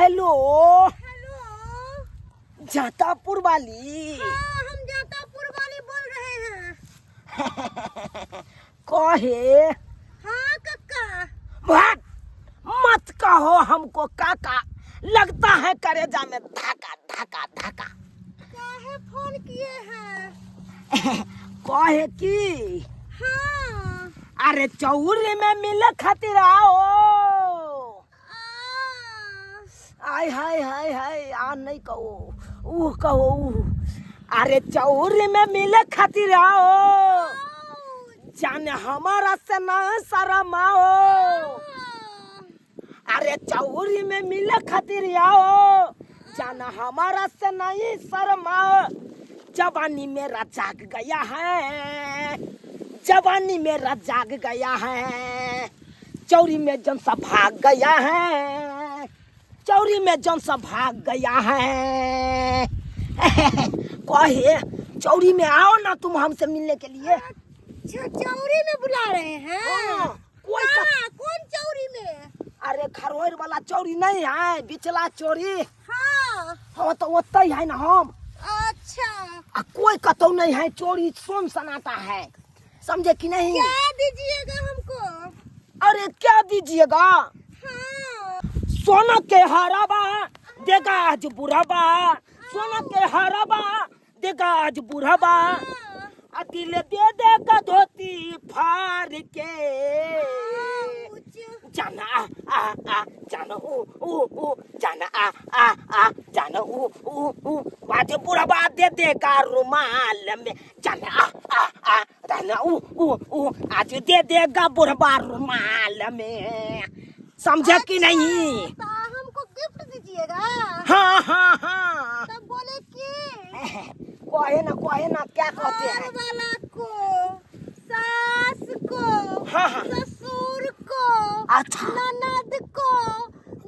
Hello hello. जातापुर वाली। हाँ, हम जातापुर वाली बोल रहे हैं। कहे हाँ कक्का। मत मत कहो हमको काका, लगता है करेजा में धक्का धक्का धक्का। काहे फोन किए हैं? कहे की हाँ। अरे चौरी में मिले खातिर आओ। आय हाय हाय हाय आ नहीं कहो, ऊ कहो ऊ। अरे चौरी में मिले खातिर आओ, जाने हमारा से ना शरम आओ। अरे चौरी में मिले खातिर आओ, जाना हमारा से नहीं शर्म आओ। जवानी मेरा जाग गया है, जवानी मेरा जाग गया है, चौरी में जन सा भाग गया है, चौरी में जन सा भाग गया है। कहे चौरी में आओ ना तुम हमसे मिलने के लिए। चौरी में बुला रहे हैं? कोई कौन चौरी में? अरे खरवैर वाला चौरी नहीं है, बिचला चौरी। हाँ। हाँ तो ओते ही है ना हम। अच्छा। कोई कतौ नहीं है, चोरी सोम सनाता है, समझे कि नहीं? क्या दीजिएगा हमको? अरे क्या दीजिएगा? हाँ। सोना के हराबा देगा आज बुढ़ाबा, सोना के हराबा देगा आज बुढ़ाबा, दिल दे देगा धोती फाड़ के। जाना आ जाना ऊ जाना आ जाना ऊ आज बुढ़ाबा दे देगा रुमाल में। जाना आ जाना ऊ आज दे देगा बुढ़ाबा रुमाल में, समझे कि नहीं? हमको गिफ्ट दीजिएगा? हाँ हाँ हाँ। तब बोले कि कहे ना क्या कहते हैं? घर वाला को, सास को, हाँ हाँ। ससुर को, अच्छा। ननद को,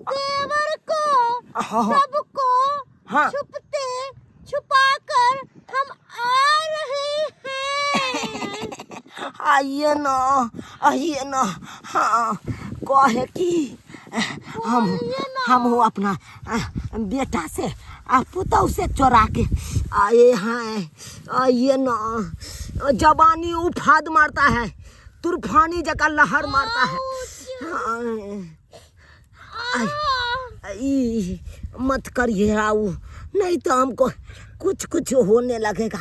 देवर को, हाँ। सबको हाँ। छुपते छुपाकर हम आ रहे हैं। आइए ना। हाँ कहे कि हम हो अपना बेटा से पुतौ से चोरा के आए हैं। आइए ना, जवानी उफाद मारता है, तूफानी जका लहर मारता है। मत करिए आओ, नहीं तो हमको कुछ होने लगेगा।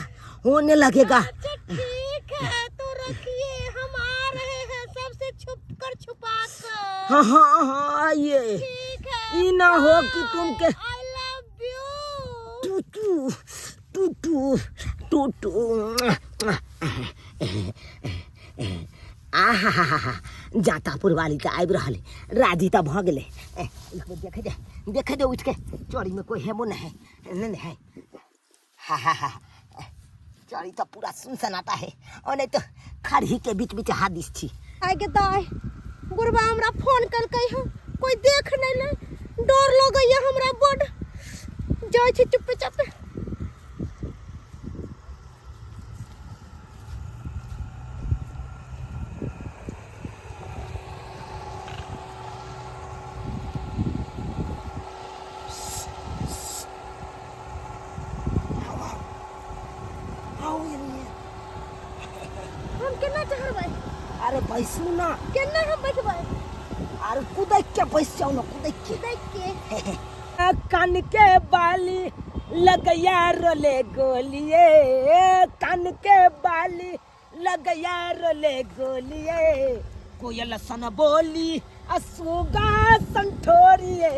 अच्छा ठीक है, तो रखिए, हम आ रहे हैं सबसे छुपा कर। हाँ आइए। ठीक है। ई ना हो कि तुम के I love you। टूटू आहा जातापुर वाली तो आबि रहले, राजी तो भ गेले। देखे दे उठ के, चोरी में कोई हेबो नहीं है। हा चोरी तो पूरा सुनसनाता है, और नहीं तो खड़ी के बीच हादिस थी। आगे दाई बुढ़वा हमरा फोन करके है, कोई देख नहीं ले, डर लगैया हमरा बड। जाय छी चुपे चापे। हम केना चढ़बै? अरे बैसू ना। केना हम बैठबै? अरे कूदे के बैस जाओ ना, कूदे के। कान के बाली लगया रोले गोलिए, कान के बाली लगया रोले गोलिए, कोयल सन बोली असुगा संठोरिए,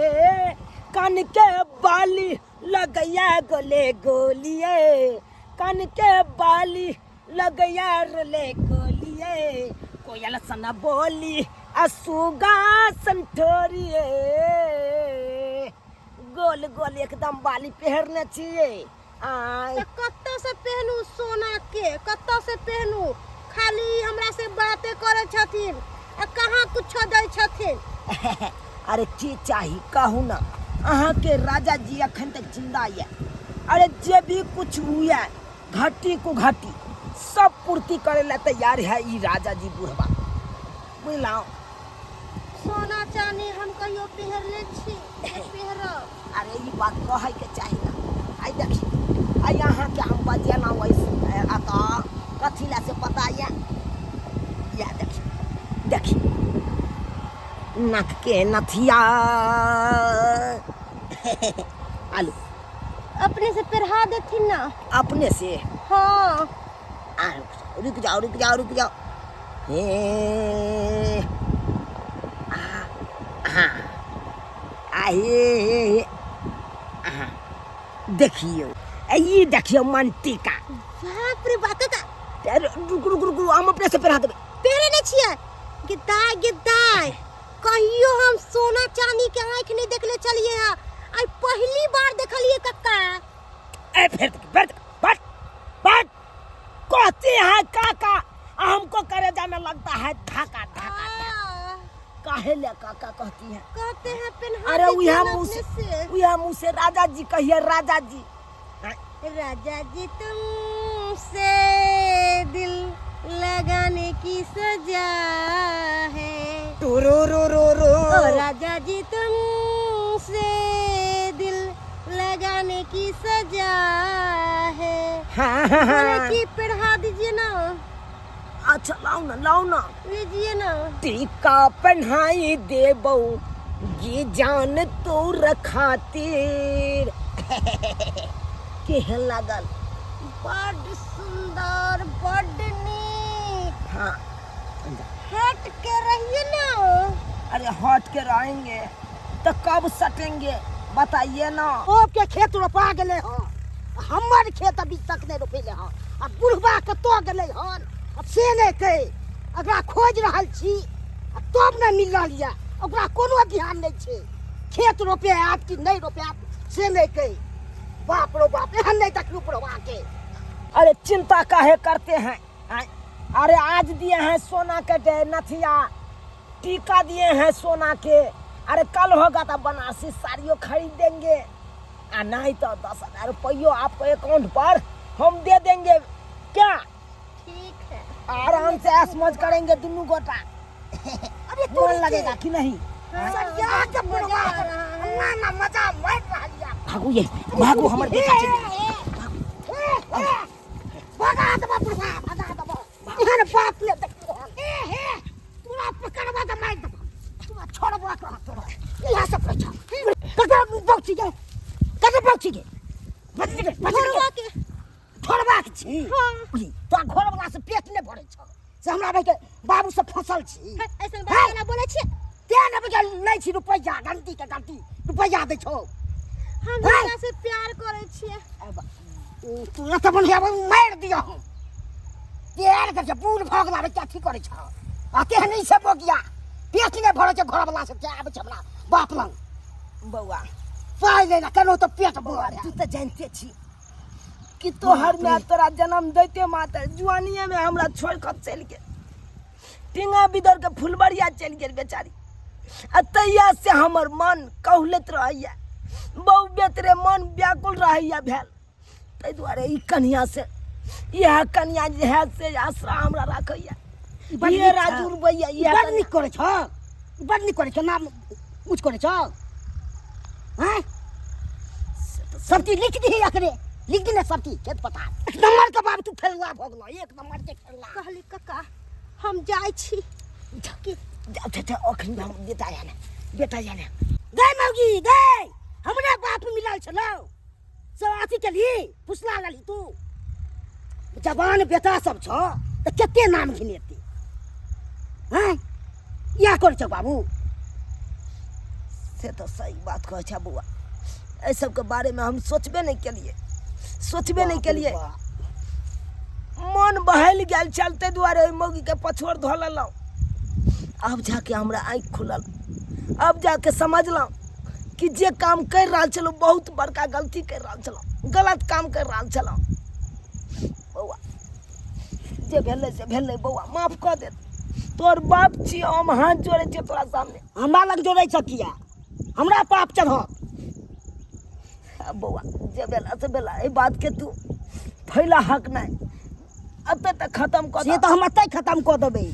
कान के बाली लगया गोले गोलिए, कान के बाली लगया रोले गोलिए, कोयल सन बोली असुगा संठोरिए। गोल गोल एकदम बाली पहनने चाहिए। तो कत्ता से पहनू सोना के, कत्ता से पहनू? खाली हमरा से बातें करे छथिन, आ कहाँ कुछ दै छथिन। अरे की चाही कहू ना, अहाँ के राजा जी अखन तक जिंदा है। अरे जे भी कुछ हुआ घटी को घटी सब पूर्ति करे ला तैयार है ई राजा जी बुढ़वा, बुझलौ? सोना चांदी हम कहियो पहरले छी, पहरब। बात कहे के चाहिए ना। आई देखी आई यहाँ के हम बजेना वैसे अता कथी ला से पता या देखी नक के नथिया आलू अपने से पहरा देथिन ना। अपने से हाँ रुक जाओ हे हाँ आहे देखियो ये देखियो मनती का बाप रे बाप का रुक हम अपने से पहरा देबे। पेरे नहीं छिए गिद्दाय कहियो हम सोना चांदी के आंख नहीं देखले चलिए हां आई पहली बार देखलिए कक्का। ए फिर बट कहते हैं काका हमको करेजा में लगता है धक्का काहे ले काका कहती है कहते हैं पेन्हा। अरे उया मुंह से राजा जी कहिए राजा जी तुमसे दिल लगाने की सजा है। रो राजा जी तुमसे दिल लगाने की सजा है। हाँ। की पढ़ा दीजिए ना। अच्छा लाओ ना लीजिए ना। टीका पहनाई देबो ये जान तो रखातिर केहन लागल बड़ सुंदर बड़ नीक। हाँ हट के रहिए ना। अरे हट के रहेंगे तो कब सटेंगे बताइए ना। ओ के खेत रोपा गेले हो हमर खेत अभी तक नहीं रोपेले हो अब बुढ़बा के तो गेले हन अब से नहीं के अगरा खोज रहल छी अब तब न मिल रहल या ओकरा कोनो ध्यान नहीं छे। खेत रोपे आप कि नहीं रोपे आप से नहीं के बाप रो बाप एहन नहीं तक बुढ़बा के। अरे चिंता काहे करते हैं अरे आज दिए हैं सोना के नथिया टीका दिए हैं सोना के। अरे कल होगा तो बनारसी साड़ियों खरीद देंगे नहीं तो 10,000 रुपये आपको अकाउंट पर हम दे देंगे क्या। ठीक है आराम से ऐश-मौज करेंगे दोनों गोटा। अरे मन लगेगा कि नहीं। भागू हमर बेटा बाप ले पूरा पकड़वा के मार दबा छोड़वा के यहाँ से पूछा कदम बक्सी के छोड़वा के छी। तो घर वाला से पेट नहीं भरे छ से हमरा भाई के बाबू से फसल छी ऐसन बात ना बोले छी ते न बगल नहीं छी रुपया गलती के गलती रुपया दे छो हम हमरा से प्यार करे छी तू त बन मार दियो हम प्यार कर बूढ़ भगला क्या ठीक करे छ आते नहीं से बगिया पेट नहीं भरे छ घर वाला से क्या आबे छ हमरा बाप लंग बउआ पाई लेना कनो तो पेट भर तू तो जानते छी कि तोहर में तोरा जन्म देते माता जुआनिया में हमरा छोड़ कर चल के टिंगा बिदर के फुलबरिया चल गेल बेचारी तैया से हमर मन कहलत रहैया बहु बेतरे मन व्याकुल रहैया भेल तै दुआरे ई कन्या से यह कन्या जे है से आश्रा हमरा राखैया ये राजू रुपैया ये बड़ निक करे छ नाम कुछ करे छ हैं सब चीज लिख दी एकरे लिख दी ना सब चीज खेत पता एक नंबर का बाप तू फेलुआ भगलो एक नंबर के खेलला कहली काका हम जाय छी कि अखन हम बेटा जाने गए मौगी गए हमरे बाप मिलल छलो सब अथी के लिए पुछला लली तू जवान बेटा सब छ त केते नाम घिनेती हैं या कर छ बाबू से तो सही बात कह छ बुआ ए सब के बारे में हम सोचबे नहीं के लिए मन बहल गेल चलते दुआरे मौगी के पछोड़ धो लेलौ अब जाके हमरा आँख खुलल अब जाके समझलौ कि जे काम कर रहा चलो बहुत बड़का गलती कर रहा चलो गलत काम कर रहा चलो बउआ जे भेले से भेले बउआ माफ कर दे तोर बाप छी हम हाथ जोड़े छी तोरा सामने हमरा लग जोड़ै छ किया हमरा पाप चढ़ बउआ जे बेला से बेला ए बात के तू फैला हक नहीं अब तक खत्म कर से तो हम अतै खत्म कर देबै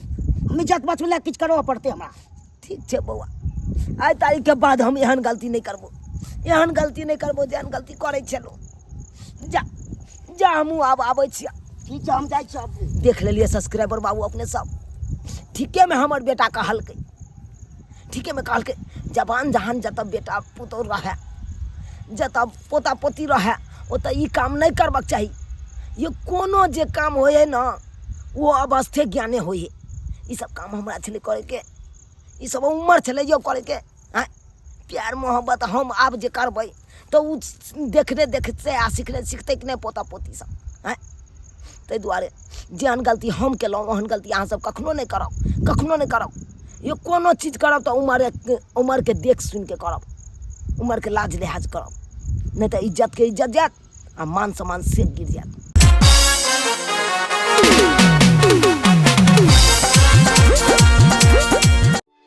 हम इज्जत बचले किछ करबो पड़ते हमरा ठीक छे बउआ आज तारीख के बाद हम एहन गलती नहीं करबो एहन गलती नहीं करबो जेहन गलती करे छलो। जा जा हमहूँ आब आबै छियै। ठीक छै हम जाइ छी अब। देख लेलिए सब्सक्राइबर बाबू अपने सब ठीके में हमर बेटा कहलकै, ठीके में कहलकै जवान जहान जतऽ बेटा पुतौह रहे, जतऽ पोता पोती रहे ओतऽ ई काम नहीं करबाक चाही। ये कोनो जे काम होय है ना वो अवस्थे ज्ञाने होय है। ई सब काम हमरा छलै करे के, ई सब उम्र छलै यो करे के। प्यार मोहब्बत हम आब जे करबै तो उ देखने देखते आ सीखने सीखते कि नहीं पोता पोती सब। ताहि दुआरे जेहन गलती हम केलहुँ ओहन गलती अहाँ सब कखनो नहीं करब, कखनो नहीं करब। ये कोनो चीज करब तो उम्र के देख सुन के करब, उम्र के लाज लिहाज करब, नहीं तो इज्जत के इज्जत जात आ मान सम्मान से गिर जात।